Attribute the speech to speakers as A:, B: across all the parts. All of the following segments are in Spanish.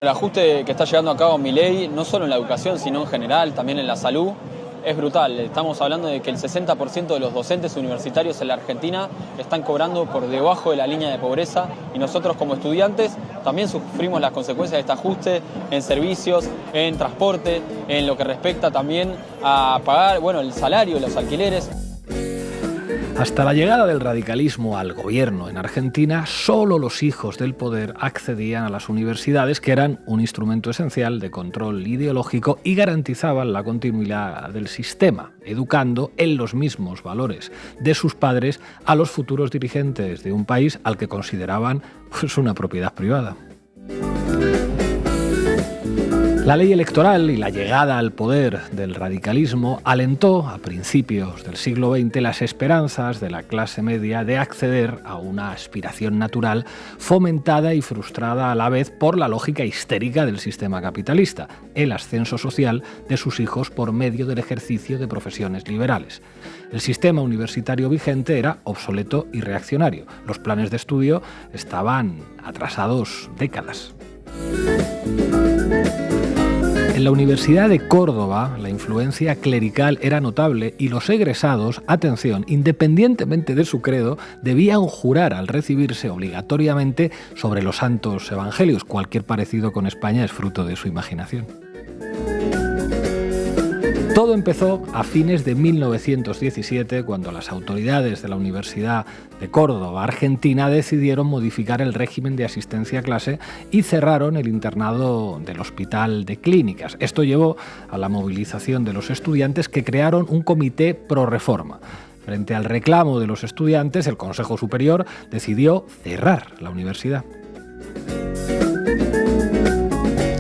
A: El ajuste que está llevando a cabo Milei, no solo en la educación, sino en general, también en la salud, es brutal. Estamos hablando de que el 60% de los docentes universitarios en la Argentina están cobrando por debajo de la línea de pobreza y nosotros como estudiantes también sufrimos las consecuencias de este ajuste en servicios, en transporte, en lo que respecta también a pagar el salario, los alquileres.
B: Hasta la llegada del radicalismo al gobierno en Argentina, solo los hijos del poder accedían a las universidades, que eran un instrumento esencial de control ideológico y garantizaban la continuidad del sistema, educando en los mismos valores de sus padres a los futuros dirigentes de un país al que consideraban una propiedad privada. La ley electoral y la llegada al poder del radicalismo alentó a principios del siglo XX las esperanzas de la clase media de acceder a una aspiración natural fomentada y frustrada a la vez por la lógica histérica del sistema capitalista, el ascenso social de sus hijos por medio del ejercicio de profesiones liberales. El sistema universitario vigente era obsoleto y reaccionario. Los planes de estudio estaban atrasados décadas. En la Universidad de Córdoba, la influencia clerical era notable y los egresados, atención, independientemente de su credo, debían jurar al recibirse obligatoriamente sobre los santos evangelios. Cualquier parecido con España es fruto de su imaginación. Todo empezó a fines de 1917, cuando las autoridades de la Universidad de Córdoba, Argentina, decidieron modificar el régimen de asistencia a clase y cerraron el internado del Hospital de Clínicas. Esto llevó a la movilización de los estudiantes, que crearon un comité pro reforma. Frente al reclamo de los estudiantes, el Consejo Superior decidió cerrar la universidad.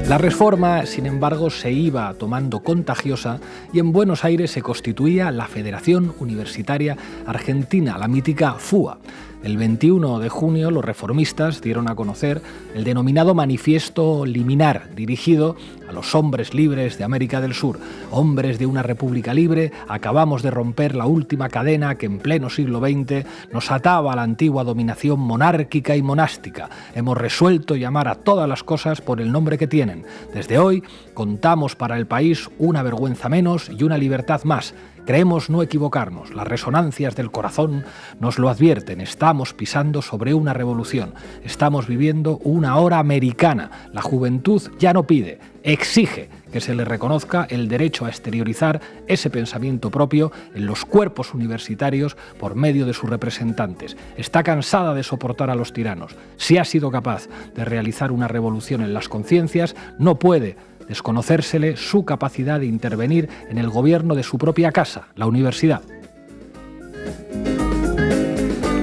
B: La reforma, sin embargo, se iba tomando contagiosa y en Buenos Aires se constituía la Federación Universitaria Argentina, la mítica FUA. El 21 de junio los reformistas dieron a conocer el denominado Manifiesto Liminar, dirigido a los hombres libres de América del Sur. Hombres de una república libre, acabamos de romper la última cadena que en pleno siglo XX nos ataba a la antigua dominación monárquica y monástica. Hemos resuelto llamar a todas las cosas por el nombre que tienen. Desde hoy contamos para el país una vergüenza menos y una libertad más. Creemos no equivocarnos, las resonancias del corazón nos lo advierten, estamos pisando sobre una revolución, estamos viviendo una hora americana, la juventud ya no pide, exige que se le reconozca el derecho a exteriorizar ese pensamiento propio en los cuerpos universitarios por medio de sus representantes. Está cansada de soportar a los tiranos. Si ha sido capaz de realizar una revolución en las conciencias, no puede desconocérsele su capacidad de intervenir en el gobierno de su propia casa, la universidad.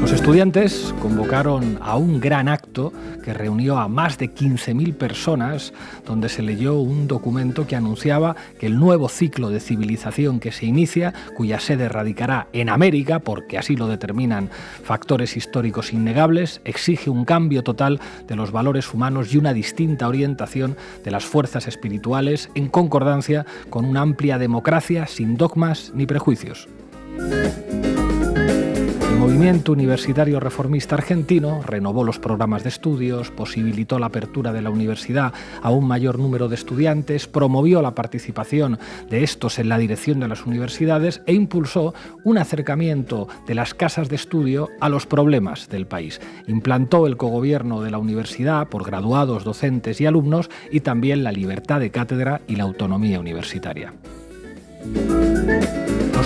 B: Los estudiantes convocaron a un gran acto que reunió a más de 15.000 personas, donde se leyó un documento que anunciaba que el nuevo ciclo de civilización que se inicia, cuya sede radicará en América, porque así lo determinan factores históricos innegables, exige un cambio total de los valores humanos y una distinta orientación de las fuerzas espirituales, en concordancia con una amplia democracia sin dogmas ni prejuicios. El movimiento universitario reformista argentino renovó los programas de estudios, posibilitó la apertura de la universidad a un mayor número de estudiantes, promovió la participación de estos en la dirección de las universidades e impulsó un acercamiento de las casas de estudio a los problemas del país. Implantó el cogobierno de la universidad por graduados, docentes y alumnos, y también la libertad de cátedra y la autonomía universitaria.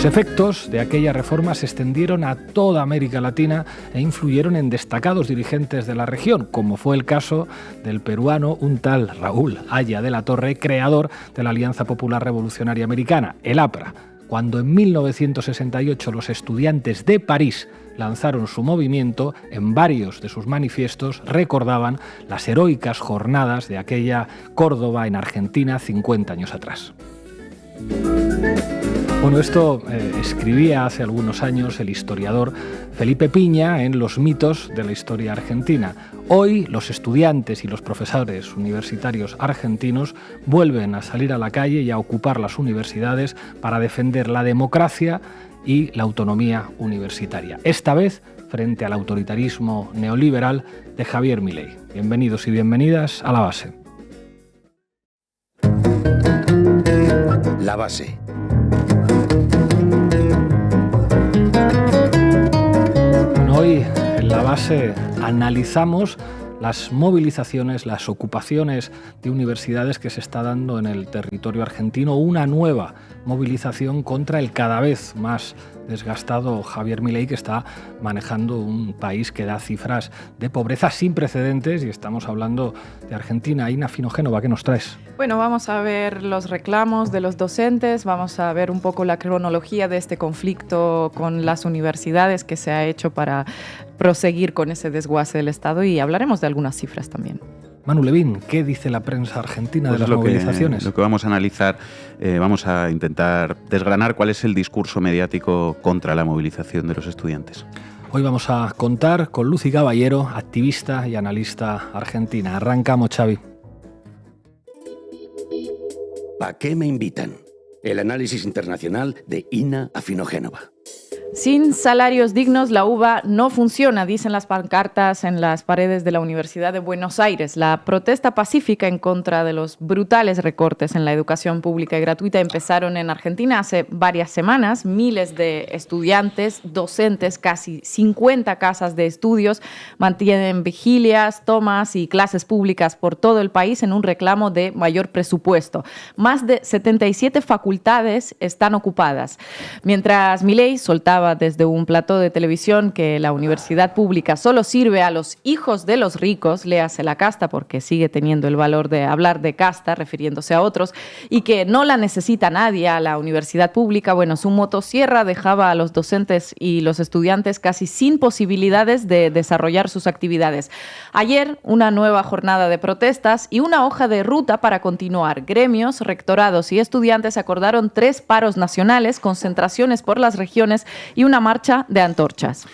B: Los efectos de aquella reforma se extendieron a toda América Latina e influyeron en destacados dirigentes de la región, como fue el caso del peruano un tal Raúl Haya de la Torre, creador de la Alianza Popular Revolucionaria Americana, el APRA. Cuando en 1968 los estudiantes de París lanzaron su movimiento, en varios de sus manifiestos recordaban las heroicas jornadas de aquella Córdoba en Argentina 50 años atrás. Esto escribía hace algunos años el historiador Felipe Piña en Los mitos de la historia argentina. Hoy los estudiantes y los profesores universitarios argentinos vuelven a salir a la calle y a ocupar las universidades para defender la democracia y la autonomía universitaria. Esta vez frente al autoritarismo neoliberal de Javier Milei. Bienvenidos y bienvenidas a La Base.
C: La Base.
B: Bueno, hoy en La Base analizamos las movilizaciones, las ocupaciones de universidades que se está dando en el territorio argentino, una nueva movilización contra el cada vez más desgastado Javier Milei, que está manejando un país que da cifras de pobreza sin precedentes, y estamos hablando de Argentina. Ina Finogénova, ¿qué nos traes?
D: Bueno, vamos a ver los reclamos de los docentes, vamos a ver un poco la cronología de este conflicto con las universidades que se ha hecho para proseguir con ese desguace del Estado, y hablaremos de algunas cifras también.
B: Manu Levín, ¿qué dice la prensa argentina
E: Pues
B: de las movilizaciones?
E: Lo que vamos a analizar, vamos a intentar desgranar cuál es el discurso mediático contra la movilización de los estudiantes.
B: Hoy vamos a contar con Lucy Caballero, activista y analista argentina. Arrancamos, Xavi.
C: ¿Para qué me invitan? El análisis internacional de Ina Finogénova.
D: Sin salarios dignos, la UBA no funciona, dicen las pancartas en las paredes de la Universidad de Buenos Aires. La protesta pacífica en contra de los brutales recortes en la educación pública y gratuita empezaron en Argentina hace varias semanas. Miles de estudiantes, docentes, casi 50 casas de estudios mantienen vigilias, tomas y clases públicas por todo el país en un reclamo de mayor presupuesto. Más de 77 facultades están ocupadas. Mientras Milei soltaba desde un plató de televisión que la universidad pública solo sirve a los hijos de los ricos, léase la casta, porque sigue teniendo el valor de hablar de casta, refiriéndose a otros, y que no la necesita nadie a la universidad pública. Bueno, su motosierra dejaba a los docentes y los estudiantes casi sin posibilidades de desarrollar sus actividades. Ayer, una nueva jornada de protestas y una hoja de ruta para continuar. Gremios, rectorados y estudiantes acordaron 3 paros nacionales, concentraciones por las regiones y una marcha de antorchas.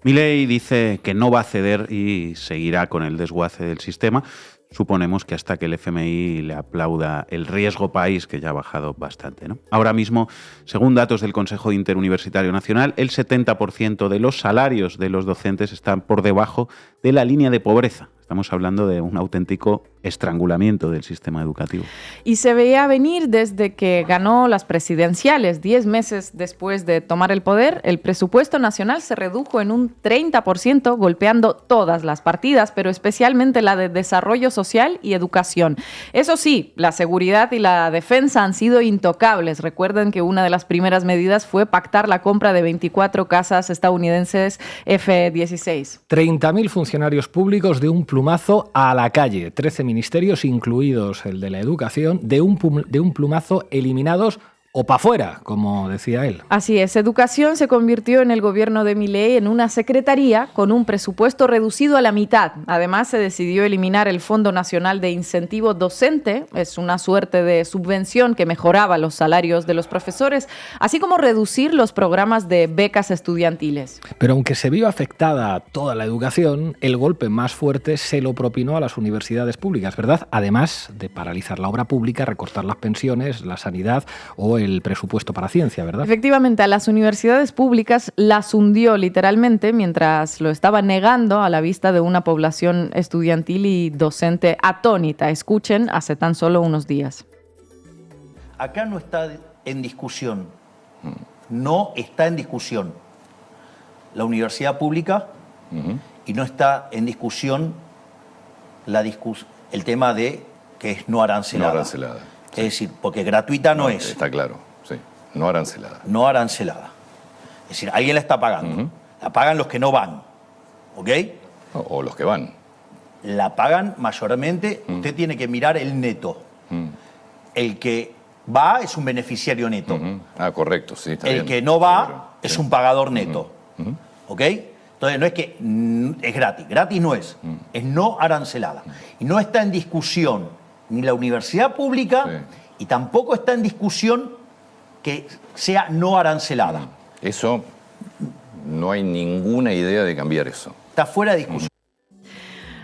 E: Milei dice que no va a ceder y seguirá con el desguace del sistema. Suponemos que hasta que el FMI le aplauda el riesgo país, que ya ha bajado bastante, ¿no? Ahora mismo, según datos del Consejo Interuniversitario Nacional, el 70% de los salarios de los docentes están por debajo de la línea de pobreza. Estamos hablando de un auténtico estrangulamiento del sistema educativo.
D: Y se veía venir desde que ganó las presidenciales. 10 meses después de tomar el poder, el presupuesto nacional se redujo en un 30%, golpeando todas las partidas, pero especialmente la de desarrollo social y educación. Eso sí, la seguridad y la defensa han sido intocables. Recuerden que una de las primeras medidas fue pactar la compra de 24 casas estadounidenses F-16.
B: 30.000 funcionarios públicos de un plumazo a la calle. 13 ministerios, incluidos el de la educación, de un plumazo eliminados o para afuera, como decía él.
D: Así es, educación se convirtió en el gobierno de Milei en una secretaría con un presupuesto reducido a la mitad. Además, se decidió eliminar el Fondo Nacional de Incentivo Docente, es una suerte de subvención que mejoraba los salarios de los profesores, así como reducir los programas de becas estudiantiles.
B: Pero aunque se vio afectada toda la educación, el golpe más fuerte se lo propinó a las universidades públicas, ¿verdad? Además de paralizar la obra pública, recortar las pensiones, la sanidad o el presupuesto para ciencia, ¿verdad?
D: Efectivamente, a las universidades públicas las hundió literalmente mientras lo estaba negando a la vista de una población estudiantil y docente atónita. Escuchen, hace tan solo unos días.
F: Acá no está en discusión, no está en discusión la universidad pública y no está en discusión el tema de que es no arancelada.
G: No arancelada.
F: Es decir, porque gratuita no es.
G: Está claro, sí. No arancelada.
F: No arancelada. Es decir, alguien la está pagando. La pagan los que no van. ¿Ok?
G: O los que van.
F: La pagan mayormente. Usted tiene que mirar el neto. El que va es un beneficiario neto.
G: Ah, correcto, sí. Está
F: el
G: bien.
F: que no va
G: Claro,
F: es
G: sí.
F: un pagador neto. ¿Ok? Entonces no es que es gratis. Gratis no es. Es no arancelada. Y no está en discusión ni la universidad pública y tampoco está en discusión que sea no arancelada.
G: Eso, no hay ninguna idea de cambiar eso.
F: Está fuera de discusión.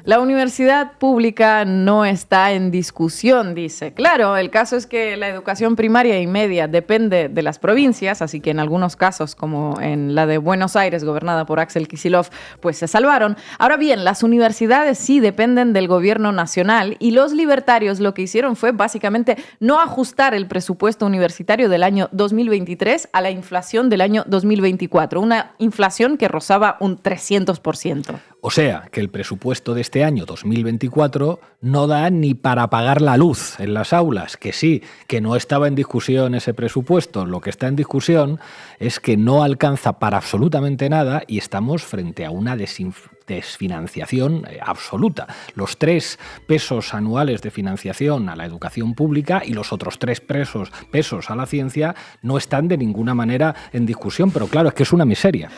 D: La universidad pública no está en discusión, dice. Claro, el caso es que la educación primaria y media depende de las provincias, así que en algunos casos, como en la de Buenos Aires, gobernada por Axel Kicillof, pues se salvaron. Ahora bien, las universidades sí dependen del gobierno nacional y los libertarios lo que hicieron fue básicamente no ajustar el presupuesto universitario del año 2023 a la inflación del año 2024, una inflación que rozaba un 300%.
B: O sea, que el presupuesto de este año 2024 no da ni para pagar la luz en las aulas, que sí, que no estaba en discusión ese presupuesto. Lo que está en discusión es que no alcanza para absolutamente nada y estamos frente a una desfinanciación absoluta. Los 3 pesos anuales de financiación a la educación pública y los otros 3 pesos a la ciencia no están de ninguna manera en discusión, pero claro, es que es una miseria.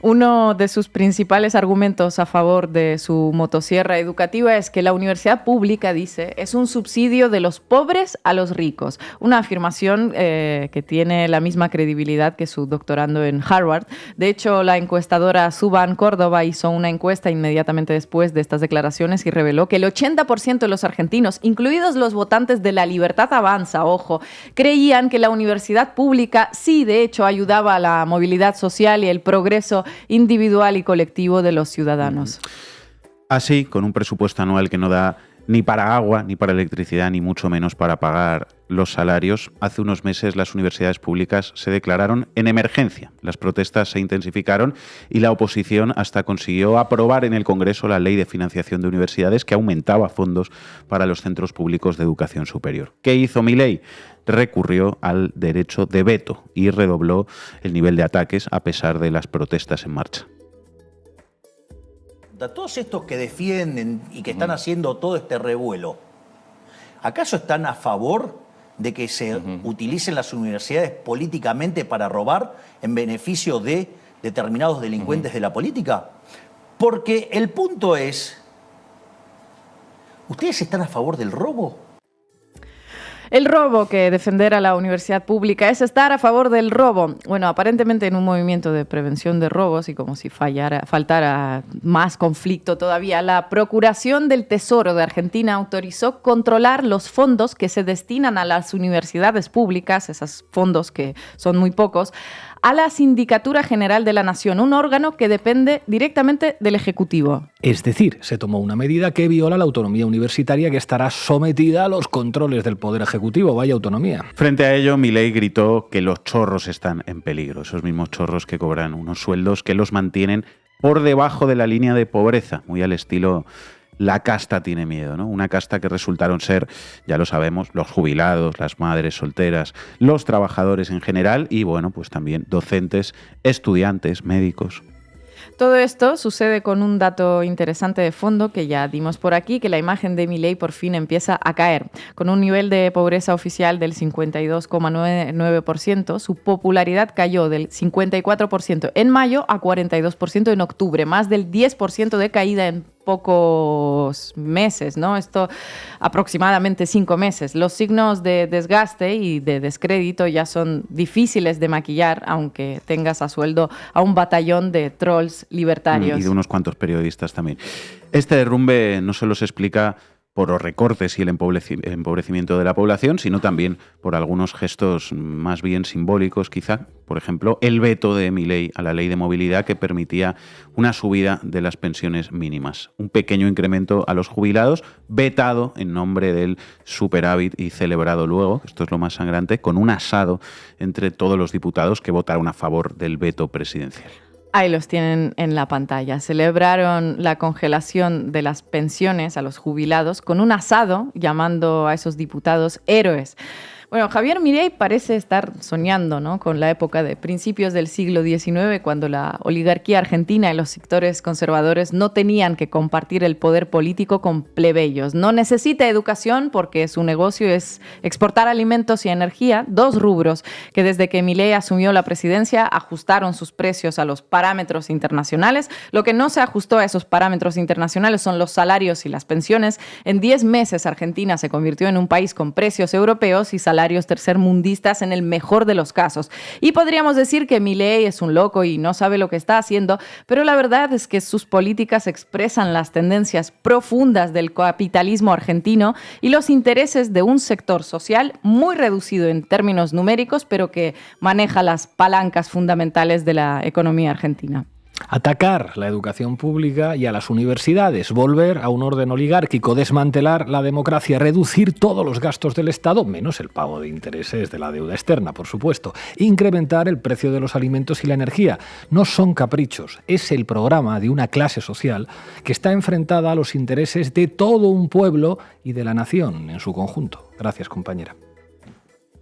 D: Uno de sus principales argumentos a favor de su motosierra educativa es que la universidad pública, dice, es un subsidio de los pobres a los ricos. Una afirmación que tiene la misma credibilidad que su doctorando en Harvard. De hecho, la encuestadora Suban Córdoba hizo una encuesta inmediatamente después de estas declaraciones y reveló que el 80% de los argentinos, incluidos los votantes de La Libertad Avanza, ojo, creían que la universidad pública sí, de hecho, ayudaba a la movilidad social y el progreso individual y colectivo de los ciudadanos.
E: Así, con un presupuesto anual que no da ni para agua, ni para electricidad, ni mucho menos para pagar los salarios, hace unos meses las universidades públicas se declararon en emergencia. Las protestas se intensificaron y la oposición hasta consiguió aprobar en el Congreso la Ley de Financiación de Universidades que aumentaba fondos para los centros públicos de educación superior. ¿Qué hizo Milei? Recurrió al derecho de veto y redobló el nivel de ataques a pesar de las protestas en marcha.
F: A todos estos que defienden y que están haciendo todo este revuelo, ¿acaso están a favor de que se utilicen las universidades políticamente para robar en beneficio de determinados delincuentes de la política? Porque el punto es, ¿ustedes están a favor del robo?
D: El robo, que defender a la universidad pública es estar a favor del robo. Bueno, aparentemente en un movimiento de prevención de robos y como si faltara más conflicto todavía, la Procuración del Tesoro de Argentina autorizó controlar los fondos que se destinan a las universidades públicas, esos fondos que son muy pocos, a la Sindicatura General de la Nación, un órgano que depende directamente del Ejecutivo.
B: Es decir, se tomó una medida que viola la autonomía universitaria que estará sometida a los controles del Poder Ejecutivo. Vaya autonomía.
E: Frente a ello, Milei gritó que los chorros están en peligro, esos mismos chorros que cobran unos sueldos que los mantienen por debajo de la línea de pobreza, muy al estilo la casta tiene miedo, ¿no? Una casta que resultaron ser, ya lo sabemos, los jubilados, las madres solteras, los trabajadores en general y, bueno, pues también docentes, estudiantes, médicos.
D: Todo esto sucede con un dato interesante de fondo que ya dimos por aquí, que la imagen de Milei por fin empieza a caer. Con un nivel de pobreza oficial del 52,9%, su popularidad cayó del 54% en mayo a 42% en octubre, más del 10% de caída en pocos meses, ¿no? Esto aproximadamente 5 meses. Los signos de desgaste y de descrédito ya son difíciles de maquillar, aunque tengas a sueldo a un batallón de trolls libertarios.
E: Y de unos cuantos periodistas también. Este derrumbe no solo se explica por los recortes y el empobrecimiento de la población, sino también por algunos gestos más bien simbólicos, quizá. Por ejemplo, el veto de Milei a la ley de movilidad que permitía una subida de las pensiones mínimas. Un pequeño incremento a los jubilados, vetado en nombre del superávit y celebrado luego, esto es lo más sangrante, con un asado entre todos los diputados que votaron a favor del veto presidencial.
D: Ahí los tienen en la pantalla. Celebraron la congelación de las pensiones a los jubilados con un asado, llamando a esos diputados héroes. Bueno, Javier Milei parece estar soñando, ¿no?, con la época de principios del siglo XIX, cuando la oligarquía argentina y los sectores conservadores no tenían que compartir el poder político con plebeyos. No necesita educación porque su negocio es exportar alimentos y energía, 2 rubros que desde que Milei asumió la presidencia ajustaron sus precios a los parámetros internacionales. Lo que no se ajustó a esos parámetros internacionales son los salarios y las pensiones. En 10 meses Argentina se convirtió en un país con precios europeos y salarios salarios tercermundistas en el mejor de los casos. Y podríamos decir que Milei es un loco y no sabe lo que está haciendo, pero la verdad es que sus políticas expresan las tendencias profundas del capitalismo argentino y los intereses de un sector social muy reducido en términos numéricos, pero que maneja las palancas fundamentales de la economía argentina.
B: Atacar la educación pública y a las universidades, volver a un orden oligárquico, desmantelar la democracia, reducir todos los gastos del Estado, menos el pago de intereses de la deuda externa, por supuesto, incrementar el precio de los alimentos y la energía. No son caprichos, es el programa de una clase social que está enfrentada a los intereses de todo un pueblo y de la nación en su conjunto. Gracias, compañera.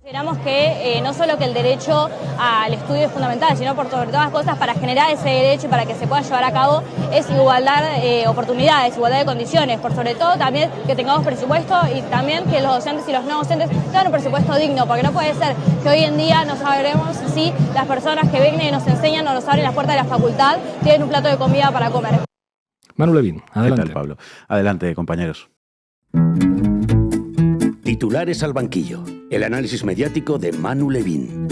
H: Consideramos que no solo que el derecho al estudio es fundamental, sino por sobre todas las cosas, para generar ese derecho y para que se pueda llevar a cabo, es igualdad de oportunidades, igualdad de condiciones, por sobre todo también que tengamos presupuesto y también que los docentes y los no docentes tengan un presupuesto digno, porque no puede ser que hoy en día no sabremos si las personas que vienen y nos enseñan o nos abren las puertas de la facultad tienen un plato de comida para comer.
B: Manu Levín, adelante.
E: ¿Qué tal, Pablo? Adelante, compañeros.
C: Titulares al banquillo. El análisis mediático de Manu Levín.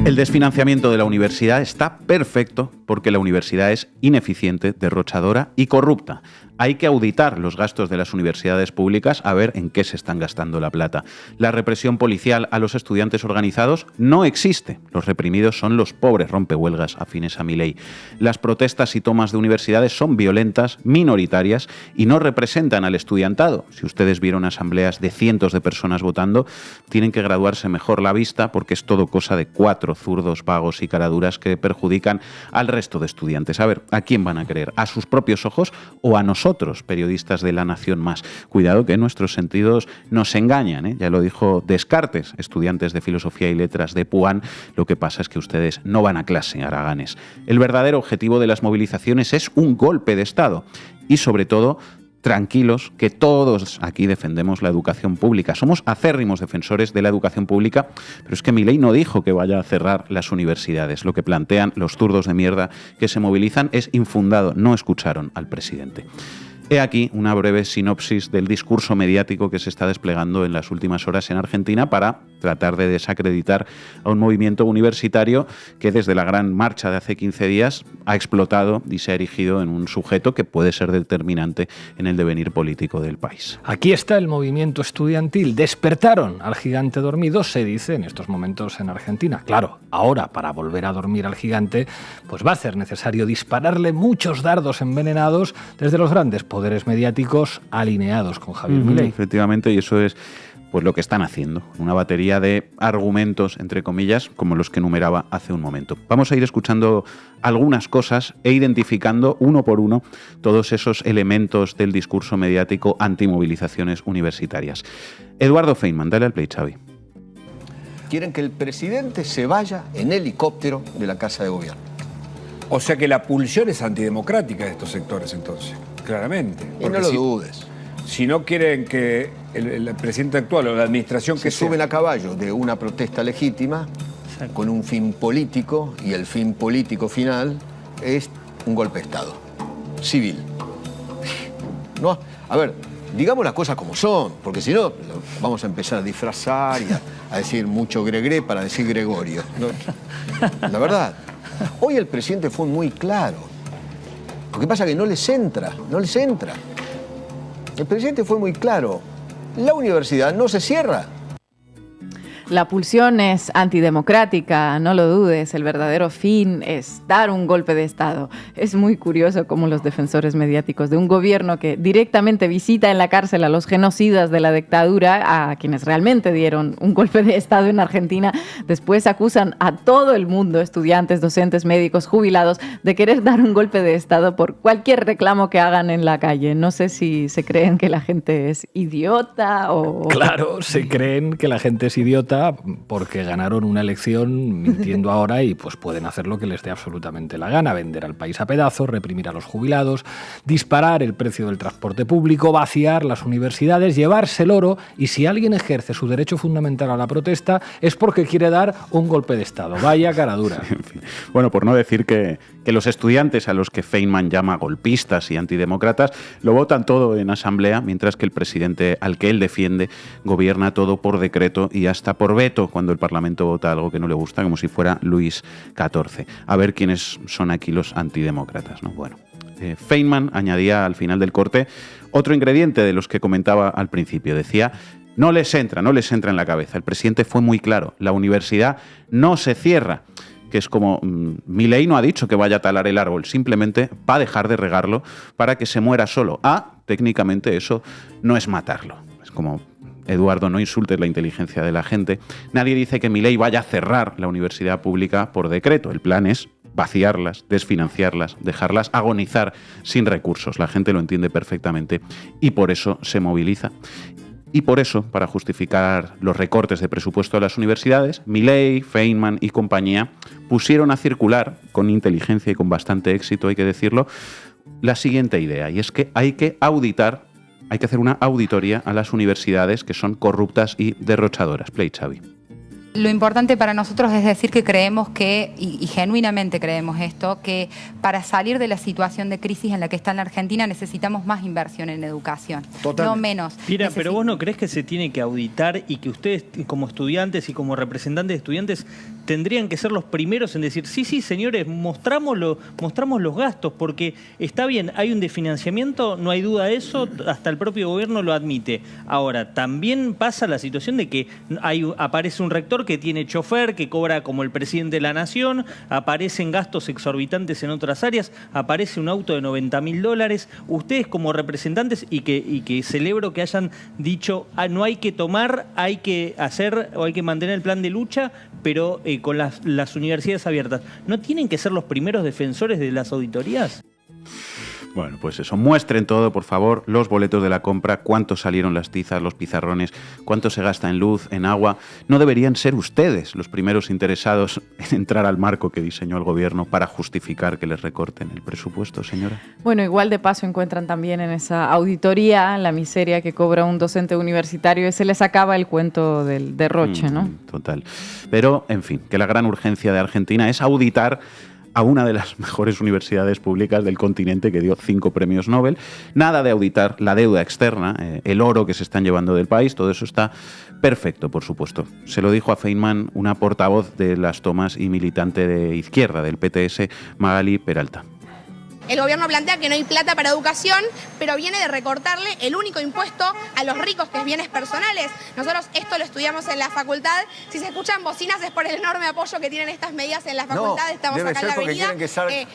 E: El desfinanciamiento de la universidad está perfecto porque la universidad es ineficiente, derrochadora y corrupta. Hay que auditar los gastos de las universidades públicas a ver en qué se están gastando la plata. La represión policial a los estudiantes organizados no existe. Los reprimidos son los pobres rompehuelgas afines a Milei. Las protestas y tomas de universidades son violentas, minoritarias y no representan al estudiantado. Si ustedes vieron asambleas de cientos de personas votando, tienen que graduarse mejor la vista porque es todo cosa de 4 zurdos vagos y caraduras que perjudican al resto de estudiantes. A ver, ¿a quién van a creer? ¿A sus propios ojos o a nosotros, periodistas de La Nación Más? Cuidado que nuestros sentidos nos engañan, ¿eh? Ya lo dijo Descartes, estudiantes de Filosofía y Letras de Puan, lo que pasa es que ustedes no van a clase, haraganes. El verdadero objetivo de las movilizaciones es un golpe de Estado y, sobre todo, tranquilos, que todos aquí defendemos la educación pública. Somos acérrimos defensores de la educación pública, pero es que Milei no dijo que vaya a cerrar las universidades. Lo que plantean los zurdos de mierda que se movilizan es infundado. No escucharon al presidente. He aquí una breve sinopsis del discurso mediático que se está desplegando en las últimas horas en Argentina para tratar de desacreditar a un movimiento universitario que desde la gran marcha de hace 15 días ha explotado y se ha erigido en un sujeto que puede ser determinante en el devenir político del país.
B: Aquí está el movimiento estudiantil. Despertaron al gigante dormido, se dice en estos momentos en Argentina. Claro, ahora para volver a dormir al gigante, pues va a ser necesario dispararle muchos dardos envenenados desde los grandes poderes mediáticos alineados con Javier Milei.
E: Efectivamente, y eso es pues lo que están haciendo, una batería de argumentos, entre comillas, como los que enumeraba hace un momento. Vamos a ir escuchando algunas cosas e identificando uno por uno todos esos elementos del discurso mediático antimovilizaciones universitarias. Eduardo Feynman, dale al play, Xavi.
I: Quieren que el presidente se vaya en helicóptero de la Casa de Gobierno.
J: O sea que la pulsión es antidemocrática de estos sectores, entonces, claramente.
I: Y no lo dudes.
J: Si no quieren que el presidente actual o la administración que
I: se suben a caballo de una protesta legítima con un fin político, y el fin político final es un golpe de Estado civil. No, a ver, digamos las cosas como son, porque si no vamos a empezar a disfrazar y a decir mucho Gregre para decir Gregorio. No, la verdad, hoy el presidente fue muy claro. Lo que pasa es que no les entra. El presidente fue muy claro. La universidad no se cierra.
D: La pulsión es antidemocrática, no lo dudes. El verdadero fin es dar un golpe de Estado. Es muy curioso cómo los defensores mediáticos de un gobierno que directamente visita en la cárcel a los genocidas de la dictadura, a quienes realmente dieron un golpe de Estado en Argentina, después acusan a todo el mundo, estudiantes, docentes, médicos, jubilados, de querer dar un golpe de Estado por cualquier reclamo que hagan en la calle. No sé si se creen que la gente es idiota o...
B: Claro, se creen que la gente es idiota porque ganaron una elección mintiendo ahora y pues pueden hacer lo que les dé absolutamente la gana, vender al país a pedazos, reprimir a los jubilados, disparar el precio del transporte público, vaciar las universidades, llevarse el oro, y si alguien ejerce su derecho fundamental a la protesta es porque quiere dar un golpe de Estado. Vaya caradura.
E: En fin. Bueno, por no decir que Que los estudiantes, a los que Feynman llama golpistas y antidemócratas, lo votan todo en asamblea, mientras que el presidente al que él defiende gobierna todo por decreto y hasta por veto cuando el Parlamento vota algo que no le gusta, como si fuera Luis XIV. A ver quiénes son aquí los antidemócratas, ¿no? Bueno, Feynman añadía al final del corte otro ingrediente de los que comentaba al principio. Decía: no les entra en la cabeza. El presidente fue muy claro. La universidad no se cierra. Que es como, Milei no ha dicho que vaya a talar el árbol, simplemente va a dejar de regarlo para que se muera solo. Técnicamente eso no es matarlo. Es como, Eduardo, no insultes la inteligencia de la gente. Nadie dice que Milei vaya a cerrar la universidad pública por decreto. El plan es vaciarlas, desfinanciarlas, dejarlas agonizar sin recursos. La gente lo entiende perfectamente y por eso se moviliza. Y por eso, para justificar los recortes de presupuesto de las universidades, Milei, Feynman y compañía pusieron a circular, con inteligencia y con bastante éxito, hay que decirlo, la siguiente idea, y es que hay que hacer una auditoría a las universidades que son corruptas y derrochadoras. Play, Xavi.
K: Lo importante para nosotros es decir que creemos que, y genuinamente creemos esto, que para salir de la situación de crisis en la que está la Argentina necesitamos más inversión en educación, no menos.
L: Mira, pero vos no crees que se tiene que auditar y que ustedes como estudiantes y como representantes de estudiantes tendrían que ser los primeros en decir, sí, señores, mostramos los gastos, porque está bien, hay un desfinanciamiento, no hay duda de eso, hasta el propio gobierno lo admite. Ahora, también pasa la situación de que aparece un rector que tiene chofer, que cobra como el presidente de la nación, aparecen gastos exorbitantes en otras áreas, aparece un auto de $90.000. Ustedes como representantes, y que celebro que hayan dicho, no hay que tomar, hay que hacer o hay que mantener el plan de lucha, pero con las universidades abiertas, ¿no tienen que ser los primeros defensores de las auditorías?
E: Bueno, pues eso, muestren todo, por favor, los boletos de la compra, cuánto salieron las tizas, los pizarrones, cuánto se gasta en luz, en agua. No deberían ser ustedes los primeros interesados en entrar al marco que diseñó el gobierno para justificar que les recorten el presupuesto, señora.
D: Bueno, igual de paso encuentran también en esa auditoría la miseria que cobra un docente universitario y se les acaba el cuento del derroche, ¿no?
E: Total. Pero, en fin, que la gran urgencia de Argentina es auditar a una de las mejores universidades públicas del continente que dio 5 premios Nobel. Nada de auditar la deuda externa, el oro que se están llevando del país, todo eso está perfecto, por supuesto. Se lo dijo a Feynman una portavoz de las tomas y militante de izquierda del PTS, Magali Peralta.
M: El gobierno plantea que no hay plata para educación, pero viene de recortarle el único impuesto a los ricos, que es bienes personales. Nosotros esto lo estudiamos en la facultad. Si se escuchan bocinas es por el enorme apoyo que tienen estas medidas en la facultad. Estamos acá en la avenida.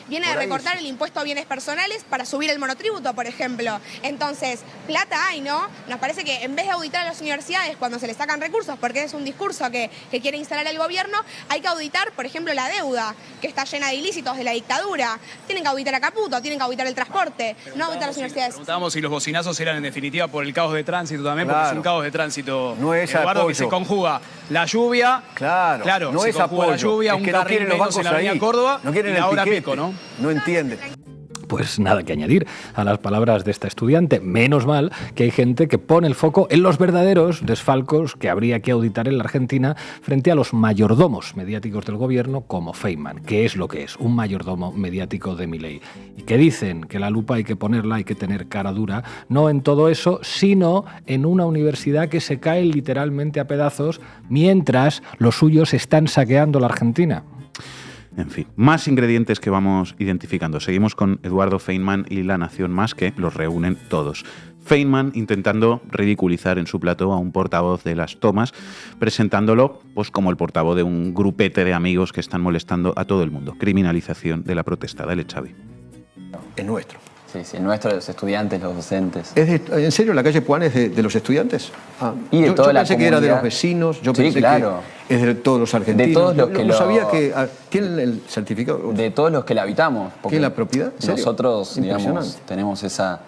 M: Viene de recortar el impuesto a bienes personales para subir el monotributo, por ejemplo. Entonces, plata hay, ¿no? Nos parece que en vez de auditar a las universidades cuando se les sacan recursos, porque es un discurso que quiere instalar el gobierno, hay que auditar, por ejemplo, la deuda, que está llena de ilícitos de la dictadura. Tienen que auditar a Caputo, tienen que auditar el transporte, no auditar las universidades.
N: Preguntábamos si los bocinazos eran en definitiva por el caos de tránsito también, porque es un caos de tránsito,
I: no es
N: Eduardo, que se conjuga la lluvia,
I: no
N: se
I: es
N: conjuga
I: apoyo,
N: la lluvia,
I: es que
N: un
I: no
N: carril
I: quieren los
N: menos
I: bancos
N: en la avenida
I: ahí,
N: Córdoba
I: no quieren
N: y
I: el
N: ahora
I: piquete,
N: pico, ¿no?
I: No entiende.
B: Pues nada que añadir a las palabras de esta estudiante. Menos mal que hay gente que pone el foco en los verdaderos desfalcos que habría que auditar en la Argentina frente a los mayordomos mediáticos del gobierno como Feynman, que es lo que es, un mayordomo mediático de Milei. Y que dicen que la lupa hay que ponerla, hay que tener cara dura, no en todo eso, sino en una universidad que se cae literalmente a pedazos mientras los suyos están saqueando la Argentina.
E: En fin, más ingredientes que vamos identificando. Seguimos con Eduardo Feynman y La Nación Más, que los reúnen todos. Feynman intentando ridiculizar en su plató a un portavoz de las tomas, presentándolo pues como el portavoz de un grupete de amigos que están molestando a todo el mundo. Criminalización de la protesta. Dale, Xavi.
I: Es nuestro.
O: Sí, el nuestro, de los estudiantes, los docentes.
I: ¿En serio la calle Puan es de los estudiantes?
O: Y de toda la
I: pensé
O: comunidad.
I: Que era de los vecinos, yo pensé que es de todos los argentinos.
O: De todos los que
I: no sabía que tienen el certificado.
O: De todos los que la habitamos.
I: ¿Qué es la propiedad?
O: Nosotros, digamos, tenemos esa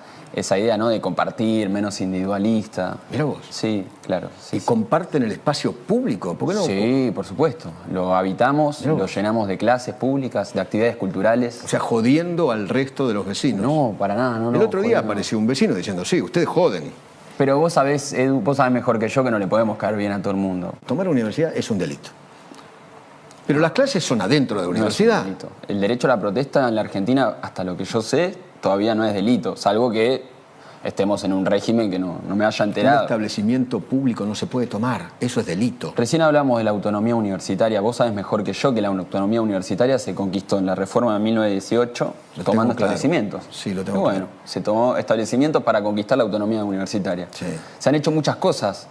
O: idea, ¿no?, de compartir, menos individualista.
I: Mirá vos.
O: Sí, claro. Sí,
I: y comparten el espacio público, ¿por qué no?
O: Sí, por supuesto. Lo habitamos, lo llenamos de clases públicas, de actividades culturales.
I: O sea, jodiendo al resto de los vecinos.
O: No, para nada. No,
I: el otro día apareció un vecino diciendo, sí, ustedes joden.
O: Pero vos sabés, Edu, vos sabés mejor que yo que no le podemos caer bien a todo el mundo.
I: Tomar universidad es un delito. Pero las clases son adentro de la universidad.
O: No es un delito. El derecho a la protesta en la Argentina, hasta lo que yo sé, todavía no es delito, salvo que estemos en un régimen que no me haya enterado.
I: Un establecimiento público no se puede tomar, eso es delito.
O: Recién hablamos de la autonomía universitaria. Vos sabés mejor que yo que la autonomía universitaria se conquistó en la reforma de 1918 tomando establecimientos.
I: Sí, lo tengo
O: y bueno, se tomó establecimientos para conquistar la autonomía universitaria.
I: Sí.
O: Se han hecho muchas cosas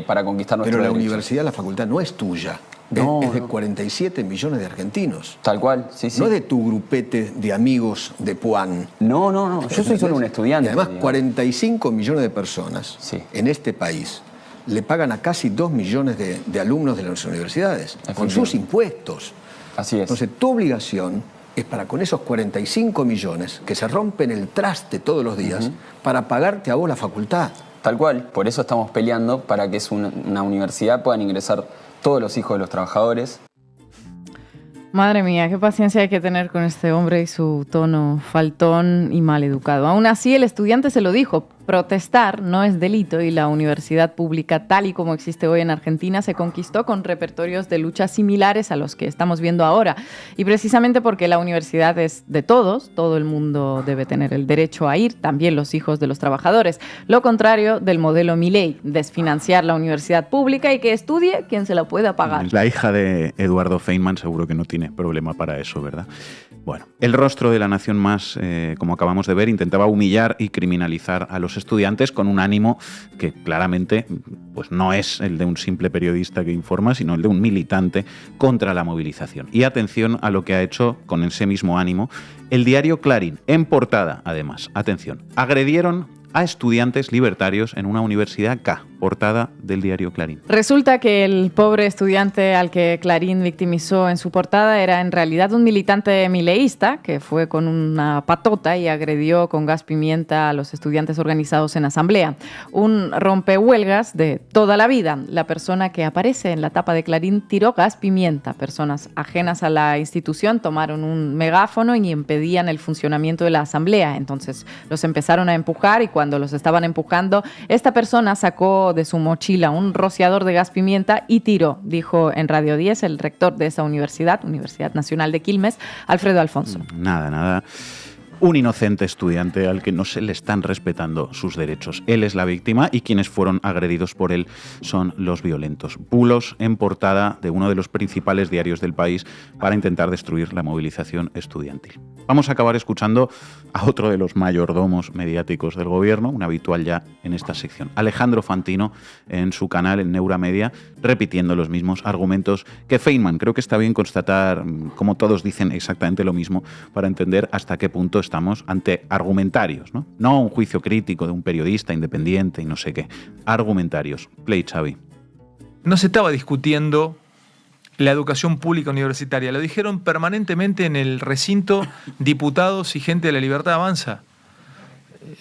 O: para conquistar nuestros derechos.
I: Pero la universidad, la facultad no es tuya.
O: No,
I: es de 47 millones de argentinos.
O: Tal cual, sí, sí.
I: No es de tu grupete de amigos de Puan.
O: No. Yo soy solo un estudiante.
I: Y además, 45 millones de personas en este país le pagan a casi 2 millones de alumnos de las universidades con sus impuestos.
O: Así es.
I: Entonces, tu obligación es para con esos 45 millones que se rompen el traste todos los días para pagarte a vos la facultad.
O: Tal cual. Por eso estamos peleando para que una universidad puedan ingresar todos los hijos de los trabajadores.
D: Madre mía, qué paciencia hay que tener con este hombre y su tono faltón y mal educado. Aún así, el estudiante se lo dijo. Protestar no es delito y la universidad pública, tal y como existe hoy en Argentina, se conquistó con repertorios de lucha similares a los que estamos viendo ahora. Y precisamente porque la universidad es de todos, todo el mundo debe tener el derecho a ir, también los hijos de los trabajadores. Lo contrario del modelo Milei, desfinanciar la universidad pública y que estudie quien se la pueda pagar.
E: La hija de Eduardo Feynman seguro que no tiene problema para eso, ¿verdad? Bueno, el Rostro de la Nación Más, como acabamos de ver, intentaba humillar y criminalizar a los estudiantes con un ánimo que claramente pues no es el de un simple periodista que informa, sino el de un militante contra la movilización. Y atención a lo que ha hecho con ese mismo ánimo el diario Clarín, en portada además. Atención, agredieron a estudiantes libertarios en una universidad K, portada del diario Clarín.
D: Resulta que el pobre estudiante al que Clarín victimizó en su portada era en realidad un militante mileísta que fue con una patota y agredió con gas pimienta a los estudiantes organizados en asamblea. Un rompehuelgas de toda la vida. La persona que aparece en la tapa de Clarín tiró gas pimienta. Personas ajenas a la institución tomaron un megáfono y impedían el funcionamiento de la asamblea. Entonces los empezaron a empujar y cuando los estaban empujando, esta persona sacó de su mochila un rociador de gas pimienta y tiró, dijo en Radio 10 el rector de esa universidad, Universidad Nacional de Quilmes, Alfredo Alfonso.
E: Nada. Un inocente estudiante al que no se le están respetando sus derechos. Él es la víctima y quienes fueron agredidos por él son los violentos. Bulos en portada de uno de los principales diarios del país para intentar destruir la movilización estudiantil. Vamos a acabar escuchando a otro de los mayordomos mediáticos del gobierno, un habitual ya en esta sección, Alejandro Fantino, en su canal en Neuramedia, repitiendo los mismos argumentos que Feynman. Creo que está bien constatar, como todos dicen exactamente lo mismo, para entender hasta qué punto estamos ante argumentarios, no un juicio crítico de un periodista independiente y no sé qué. Argumentarios. Play, Xavi.
P: No se estaba discutiendo la educación pública universitaria. Lo dijeron permanentemente en el recinto diputados y gente de La Libertad Avanza.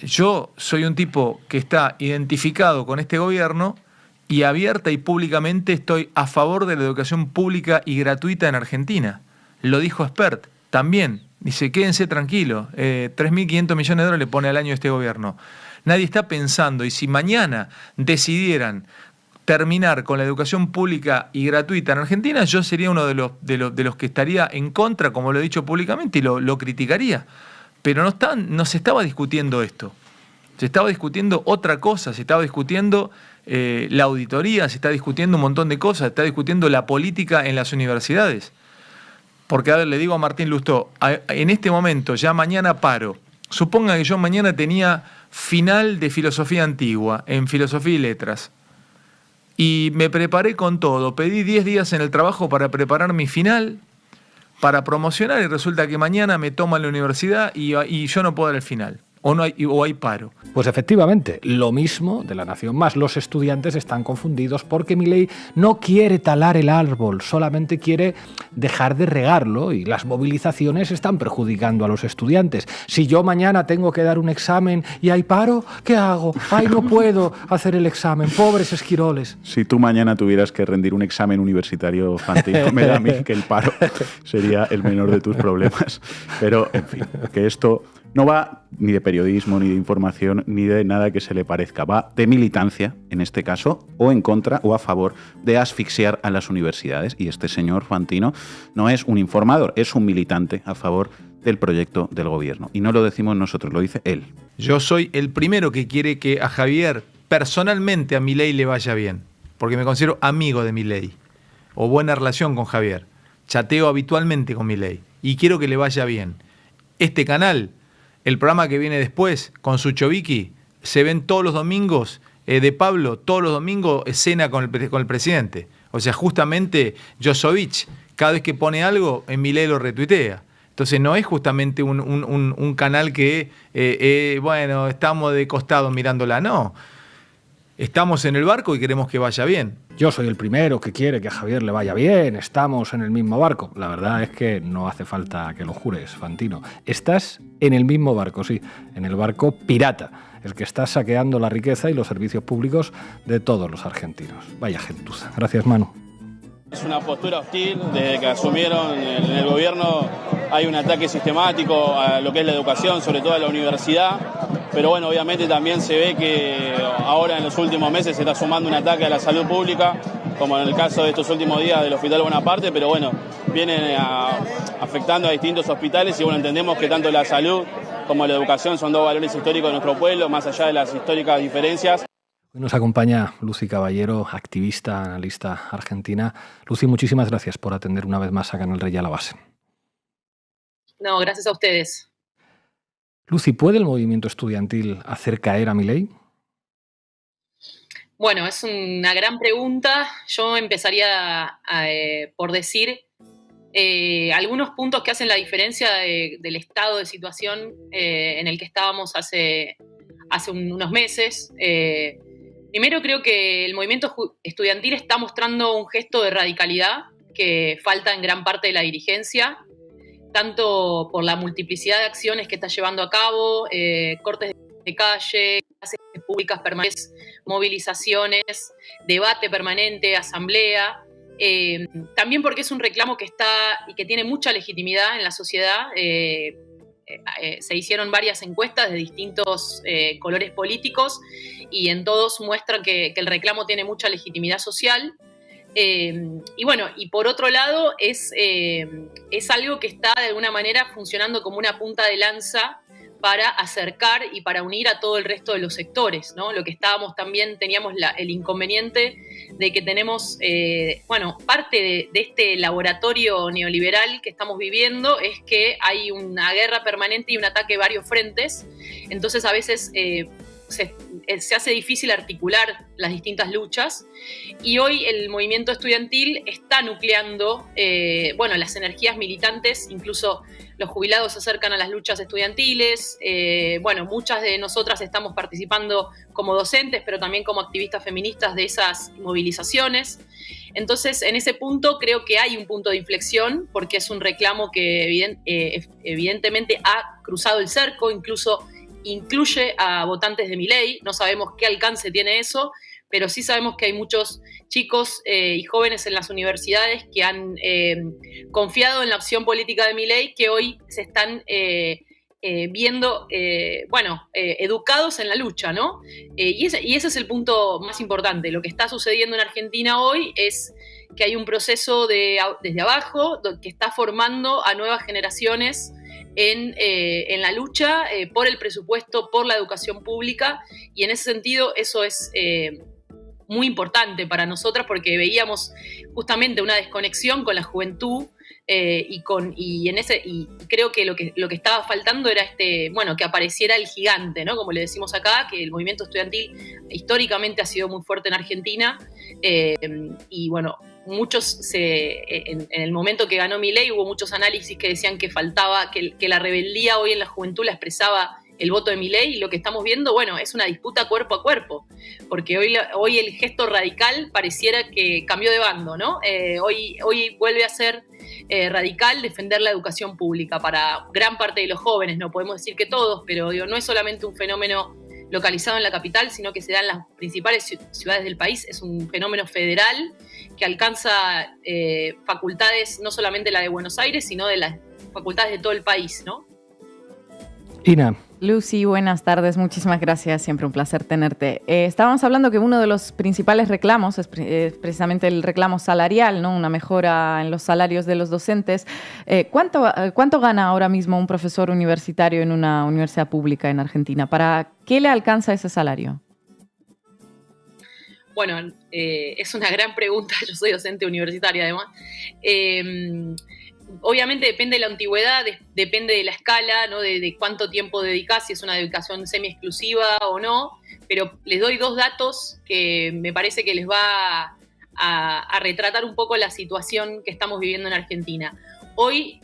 P: Yo soy un tipo que está identificado con este gobierno y abierta y públicamente estoy a favor de la educación pública y gratuita en Argentina. Lo dijo Spert también. Dice, quédense tranquilos, 3.500 millones de dólares le pone al año este gobierno. Nadie está pensando, y si mañana decidieran terminar con la educación pública y gratuita en Argentina, yo sería uno de los que estaría en contra, como lo he dicho públicamente, y lo criticaría. Pero no se estaba discutiendo esto. Se estaba discutiendo otra cosa, se estaba discutiendo la auditoría, se está discutiendo un montón de cosas, se está discutiendo la política en las universidades. Porque, a ver, le digo a Martín Lustó, en este momento, ya mañana paro. Suponga que yo mañana tenía final de filosofía antigua, en filosofía y letras. Y me preparé con todo. Pedí 10 días en el trabajo para preparar mi final, para promocionar, y resulta que mañana me toman la universidad y yo no puedo dar el final. O hay paro.
B: Pues efectivamente, lo mismo de La Nación Más. Los estudiantes están confundidos porque Milei no quiere talar el árbol, solamente quiere dejar de regarlo y las movilizaciones están perjudicando a los estudiantes. Si yo mañana tengo que dar un examen y hay paro, ¿qué hago? ¡Ay, no puedo hacer el examen! ¡Pobres esquiroles!
E: Si tú mañana tuvieras que rendir un examen universitario, Fantino, me da a mí que el paro sería el menor de tus problemas. Pero, en fin, que esto No va ni de periodismo, ni de información, ni de nada que se le parezca. Va de militancia, en este caso, o en contra o a favor de asfixiar a las universidades. Y este señor Fantino no es un informador, es un militante a favor del proyecto del gobierno. Y no lo decimos nosotros, lo dice él.
P: Yo soy el primero que quiere que a Javier, personalmente a Milei, le vaya bien. Porque me considero amigo de Milei. O buena relación con Javier. Chateo habitualmente con Milei. Y quiero que le vaya bien. Este canal, el programa que viene después, con Sucho Vicky, se ven todos los domingos, de Pablo, todos los domingos, cena con el presidente. O sea, justamente Josovich, cada vez que pone algo, en Milei lo retuitea. Entonces no es justamente un canal que, bueno, estamos de costado mirándola, no. Estamos en el barco y queremos que vaya bien. Yo soy el primero que quiere que a Javier le vaya bien, estamos en el mismo barco. La verdad es que no hace falta que lo jures, Fantino. Estás en el mismo barco, sí, en el barco pirata, el que está saqueando la riqueza y los servicios públicos de todos los argentinos. Vaya gentuza. Gracias, Manu.
Q: Es una postura hostil. Desde que asumieron en el gobierno hay un ataque sistemático a lo que es la educación, sobre todo a la universidad. Pero bueno, obviamente también se ve que ahora en los últimos meses se está sumando un ataque a la salud pública, como en el caso de estos últimos días del Hospital Bonaparte, pero bueno, vienen afectando a distintos hospitales y bueno, entendemos que tanto la salud como la educación son dos valores históricos de nuestro pueblo, más allá de las históricas diferencias.
B: Hoy nos acompaña Lucy Caballero, activista, analista argentina. Lucy, muchísimas gracias por atender una vez más a Canal Rey a la Base.
R: No, gracias a ustedes.
B: Lucy, ¿puede el movimiento estudiantil hacer caer a Milei?
R: Bueno, es una gran pregunta. Yo empezaría por decir algunos puntos que hacen la diferencia del estado de situación en el que estábamos hace unos meses. Primero, creo que el movimiento estudiantil está mostrando un gesto de radicalidad que falta en gran parte de la dirigencia, tanto por la multiplicidad de acciones que está llevando a cabo, cortes de calle, clases públicas permanentes, movilizaciones, debate permanente, asamblea. También porque es un reclamo que está y que tiene mucha legitimidad en la sociedad. Se hicieron varias encuestas de distintos colores políticos y en todos muestran que el reclamo tiene mucha legitimidad social. Y bueno, y por otro lado es algo que está de alguna manera funcionando como una punta de lanza para acercar y para unir a todo el resto de los sectores, ¿no? Lo que teníamos el inconveniente de que tenemos, parte de este laboratorio neoliberal que estamos viviendo es que hay una guerra permanente y un ataque de varios frentes, entonces a veces se hace difícil articular las distintas luchas y hoy el movimiento estudiantil está nucleando las energías militantes, incluso los jubilados se acercan a las luchas estudiantiles, muchas de nosotras estamos participando como docentes, pero también como activistas feministas de esas movilizaciones. Entonces, en ese punto creo que hay un punto de inflexión, porque es un reclamo que evidentemente ha cruzado el cerco, incluso incluye a votantes de Milei. No sabemos qué alcance tiene eso, pero sí sabemos que hay muchos chicos y jóvenes en las universidades que han confiado en la opción política de Milei, que hoy se están viendo, educados en la lucha, ¿no? Y ese es el punto más importante. Lo que está sucediendo en Argentina hoy es que hay un proceso desde abajo que está formando a nuevas generaciones en la lucha por el presupuesto, por la educación pública, y en ese sentido eso es muy importante para nosotras porque veíamos justamente una desconexión con la juventud y creo que lo que estaba faltando era que apareciera el gigante, ¿no? Como le decimos acá, que el movimiento estudiantil históricamente ha sido muy fuerte en Argentina y bueno, muchos en el momento que ganó Milei hubo muchos análisis que decían que faltaba, que la rebeldía hoy en la juventud la expresaba el voto de Milei, y lo que estamos viendo, bueno, es una disputa cuerpo a cuerpo, porque hoy el gesto radical pareciera que cambió de bando, ¿no? Hoy vuelve a ser radical defender la educación pública para gran parte de los jóvenes, no podemos decir que todos, pero no es solamente un fenómeno localizado en la capital, sino que se da en las principales ciudades del país, es un fenómeno federal que alcanza facultades, no solamente la de Buenos Aires, sino de las facultades de todo el país, ¿no?
B: Ina.
D: Lucy, buenas tardes, muchísimas gracias, siempre un placer tenerte. Estábamos hablando que uno de los principales reclamos es precisamente el reclamo salarial, ¿no? Una mejora en los salarios de los docentes. ¿Cuánto gana ahora mismo un profesor universitario en una universidad pública en Argentina? ¿Para qué le alcanza ese salario?
R: Bueno, es una gran pregunta, yo soy docente universitaria además. Obviamente depende de la antigüedad, depende de la escala, ¿no? de cuánto tiempo dedicás, si es una dedicación semi-exclusiva o no, pero les doy 2 datos que me parece que les va a retratar un poco la situación que estamos viviendo en Argentina. Hoy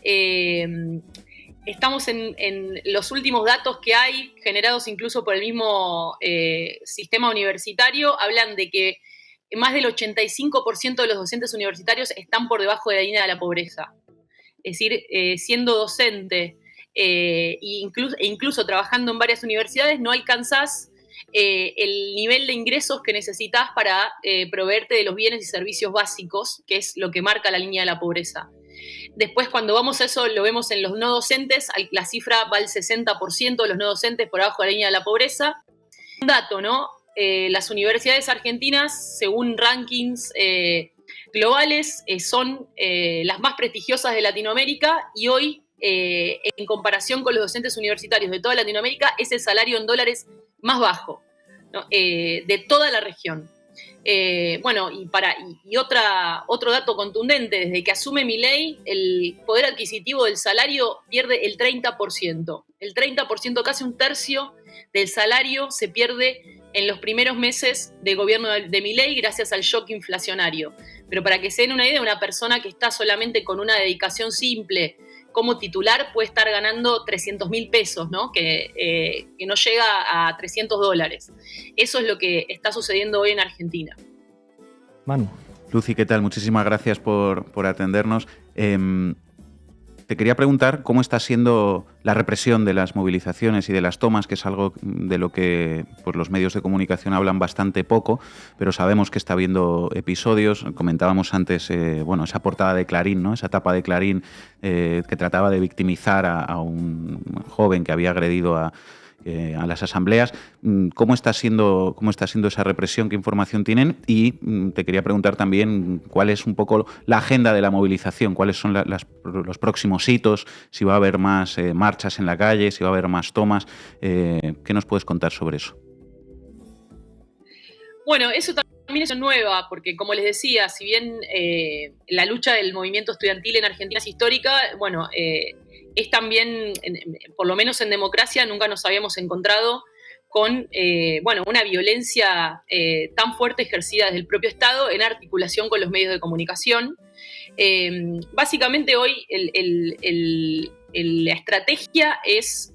R: estamos en los últimos datos que hay, generados incluso por el mismo sistema universitario, hablan de que más del 85% de los docentes universitarios están por debajo de la línea de la pobreza. Es decir, siendo docente e incluso trabajando en varias universidades, no alcanzás el nivel de ingresos que necesitas para proveerte de los bienes y servicios básicos, que es lo que marca la línea de la pobreza. Después, cuando vamos a eso, lo vemos en los no docentes, la cifra va al 60% de los no docentes por abajo de la línea de la pobreza. Un dato, ¿no? Las universidades argentinas, según rankings globales, son las más prestigiosas de Latinoamérica y hoy, en comparación con los docentes universitarios de toda Latinoamérica, es el salario en dólares más bajo, ¿no? De toda la región. Otro dato contundente, desde que asume Milei, el poder adquisitivo del salario pierde el 30%. El 30%, casi un tercio del salario se pierde en los primeros meses de gobierno de Milei gracias al shock inflacionario. Pero para que se den una idea, una persona que está solamente con una dedicación simple como titular puede estar ganando 300.000 pesos, ¿no? Que no llega a $300. Eso es lo que está sucediendo hoy en Argentina.
B: Manu.
E: Lucy, ¿qué tal? Muchísimas gracias por atendernos. Te quería preguntar cómo está siendo la represión de las movilizaciones y de las tomas, que es algo de lo que pues, los medios de comunicación hablan bastante poco, pero sabemos que está habiendo episodios. Comentábamos antes esa portada de Clarín, ¿no? Esa tapa de Clarín que trataba de victimizar a un joven que había agredido a las asambleas. ¿Cómo está siendo esa represión? ¿Qué información tienen? Y te quería preguntar también cuál es un poco la agenda de la movilización, cuáles son los próximos hitos, si va a haber más marchas en la calle, si va a haber más tomas. ¿Qué nos puedes contar sobre eso?
R: Bueno, eso también es nueva, porque como les decía, si bien la lucha del movimiento estudiantil en Argentina es histórica, es también, por lo menos en democracia, nunca nos habíamos encontrado con una violencia tan fuerte ejercida desde el propio Estado en articulación con los medios de comunicación. Básicamente hoy la estrategia es,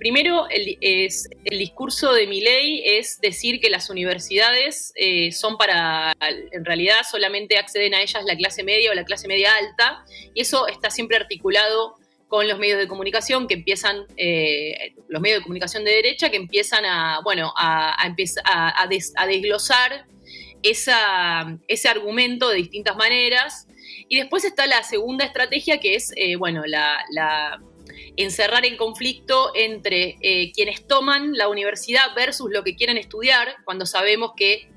R: primero, el discurso de Milei es decir que las universidades son en realidad solamente acceden a ellas la clase media o la clase media alta, y eso está siempre articulado con los medios de comunicación que empiezan, los medios de comunicación de derecha que empiezan a desglosar ese argumento de distintas maneras. Y después está la segunda estrategia, que es encerrar el conflicto entre quienes toman la universidad versus lo que quieren estudiar, cuando sabemos que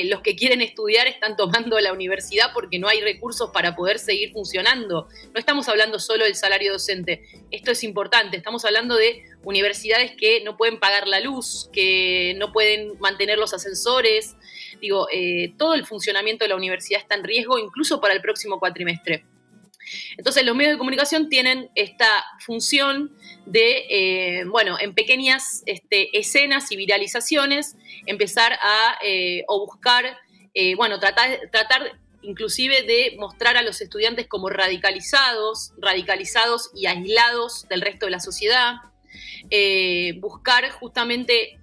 R: los que quieren estudiar están tomando la universidad porque no hay recursos para poder seguir funcionando. No estamos hablando solo del salario docente, esto es importante, estamos hablando de universidades que no pueden pagar la luz, que no pueden mantener los ascensores. Todo el funcionamiento de la universidad está en riesgo, incluso para el próximo cuatrimestre. Entonces los medios de comunicación tienen esta función de, en pequeñas escenas y viralizaciones, empezar o buscar, tratar inclusive de mostrar a los estudiantes como radicalizados y aislados del resto de la sociedad, buscar justamente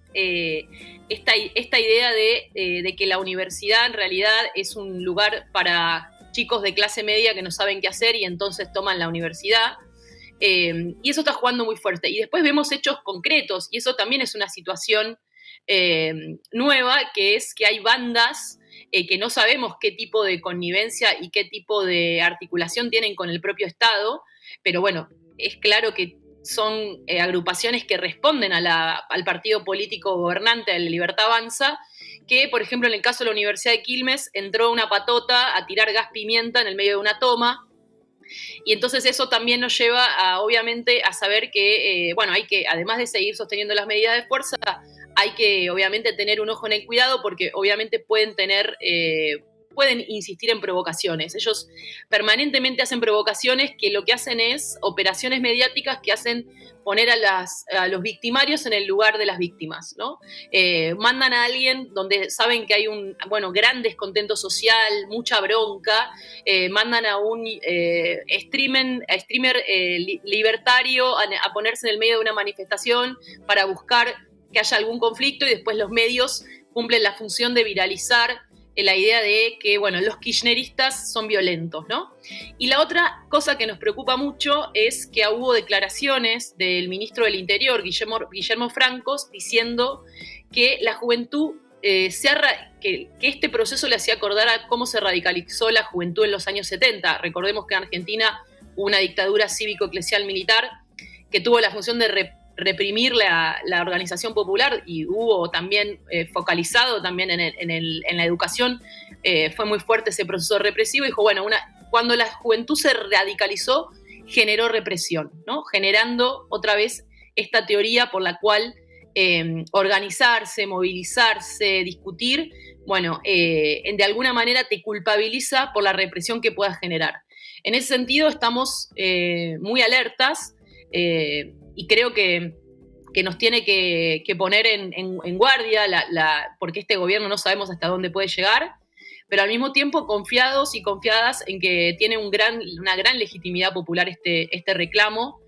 R: esta idea de que la universidad en realidad es un lugar para chicos de clase media que no saben qué hacer y entonces toman la universidad. Y eso está jugando muy fuerte. Y después vemos hechos concretos, y eso también es una situación nueva, que es que hay bandas que no sabemos qué tipo de connivencia y qué tipo de articulación tienen con el propio Estado, pero bueno, es claro que son agrupaciones que responden al partido político gobernante, a la Libertad Avanza, que, por ejemplo, en el caso de la Universidad de Quilmes, entró una patota a tirar gas pimienta en el medio de una toma. Y entonces eso también nos lleva, obviamente, a saber que, hay que, además de seguir sosteniendo las medidas de fuerza, hay que, obviamente, tener un ojo en el cuidado, porque, obviamente, pueden insistir en provocaciones. Ellos permanentemente hacen provocaciones que lo que hacen es operaciones mediáticas que hacen poner a los victimarios en el lugar de las víctimas, ¿no? Mandan a alguien donde saben que hay un gran descontento social, mucha bronca, mandan a un streamer libertario a ponerse en el medio de una manifestación para buscar que haya algún conflicto, y después los medios cumplen la función de viralizar la idea de que, los kirchneristas son violentos, ¿no? Y la otra cosa que nos preocupa mucho es que hubo declaraciones del ministro del Interior, Guillermo Francos, diciendo que la juventud, que este proceso le hacía acordar a cómo se radicalizó la juventud en los años 70. Recordemos que en Argentina hubo una dictadura cívico-eclesial militar que tuvo la función de reprimir la organización popular, y hubo también focalizado también en la educación, fue muy fuerte ese proceso represivo. Dijo, cuando la juventud se radicalizó, generó represión, ¿no? Generando otra vez esta teoría por la cual organizarse, movilizarse, discutir, de alguna manera te culpabiliza por la represión que puedas generar. En ese sentido estamos muy alertas, y creo que nos tiene que poner en guardia, porque este gobierno no sabemos hasta dónde puede llegar, pero al mismo tiempo confiados y confiadas en que tiene una gran legitimidad popular este reclamo.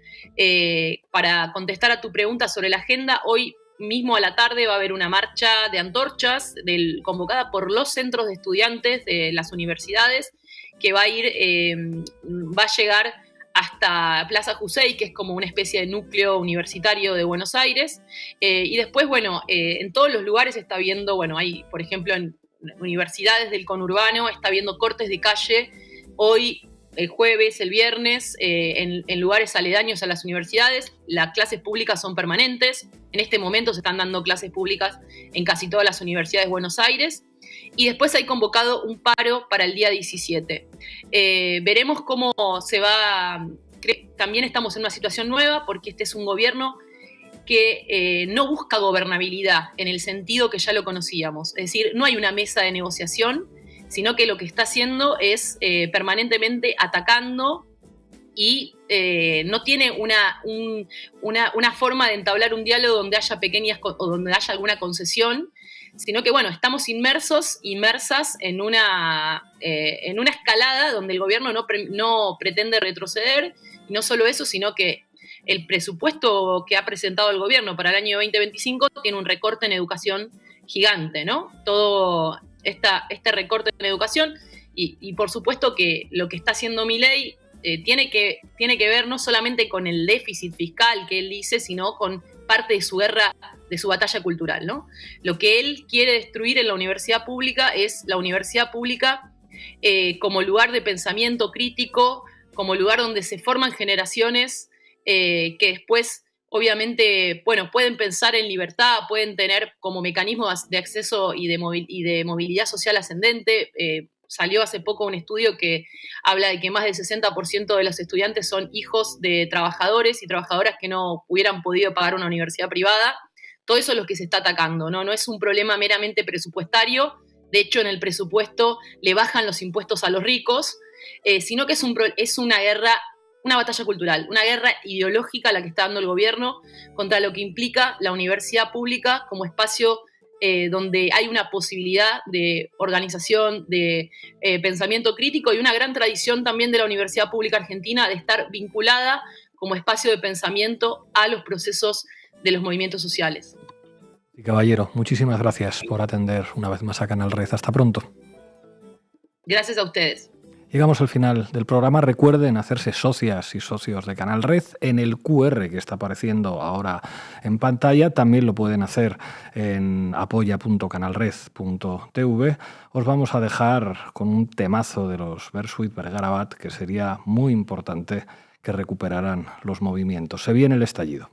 R: Para contestar a tu pregunta sobre la agenda, hoy mismo a la tarde va a haber una marcha de antorchas convocada por los centros de estudiantes de las universidades, que va a llegar hasta Plaza Jusey, que es como una especie de núcleo universitario de Buenos Aires. Y después, en todos los lugares está habiendo, hay, por ejemplo, en universidades del conurbano, está habiendo cortes de calle hoy, el jueves, el viernes, en lugares aledaños a las universidades. Las clases públicas son permanentes. En este momento se están dando clases públicas en casi todas las universidades de Buenos Aires. Y después hay convocado un paro para el día 17. Veremos cómo se va. También estamos en una situación nueva, porque este es un gobierno que no busca gobernabilidad en el sentido que ya lo conocíamos. Es decir, no hay una mesa de negociación, sino que lo que está haciendo es permanentemente atacando, y no tiene una forma de entablar un diálogo donde haya o donde haya alguna concesión, sino que estamos inmersas en una escalada donde el gobierno no pretende retroceder. Y no solo eso, sino que el presupuesto que ha presentado el gobierno para el año 2025 tiene un recorte en educación gigante, ¿no? Todo este recorte en educación, y por supuesto que lo que está haciendo Milei tiene que ver no solamente con el déficit fiscal que él dice, sino con parte de su guerra, de su batalla cultural, ¿no? Lo que él quiere destruir en la universidad pública es la universidad pública como lugar de pensamiento crítico, como lugar donde se forman generaciones que después, obviamente, pueden pensar en libertad, pueden tener como mecanismos de acceso y de movilidad social ascendente. Salió hace poco un estudio que habla de que más del 60% de los estudiantes son hijos de trabajadores y trabajadoras que no hubieran podido pagar una universidad privada. Todo eso es lo que se está atacando, ¿no? No es un problema meramente presupuestario. De hecho, en el presupuesto le bajan los impuestos a los ricos, sino que es una guerra, una batalla cultural, una guerra ideológica la que está dando el gobierno contra lo que implica la universidad pública como espacio donde hay una posibilidad de organización, de pensamiento crítico, y una gran tradición también de la Universidad Pública Argentina de estar vinculada como espacio de pensamiento a los procesos de los movimientos sociales.
B: Y caballero, muchísimas gracias por atender una vez más a Canal Red. Hasta pronto.
R: Gracias a ustedes.
B: Llegamos al final del programa. Recuerden hacerse socias y socios de Canal Red en el QR que está apareciendo ahora en pantalla. También lo pueden hacer en apoya.canalred.tv. Os vamos a dejar con un temazo de los Bersuit Vergarabat, que sería muy importante que recuperarán los movimientos. Se viene el estallido.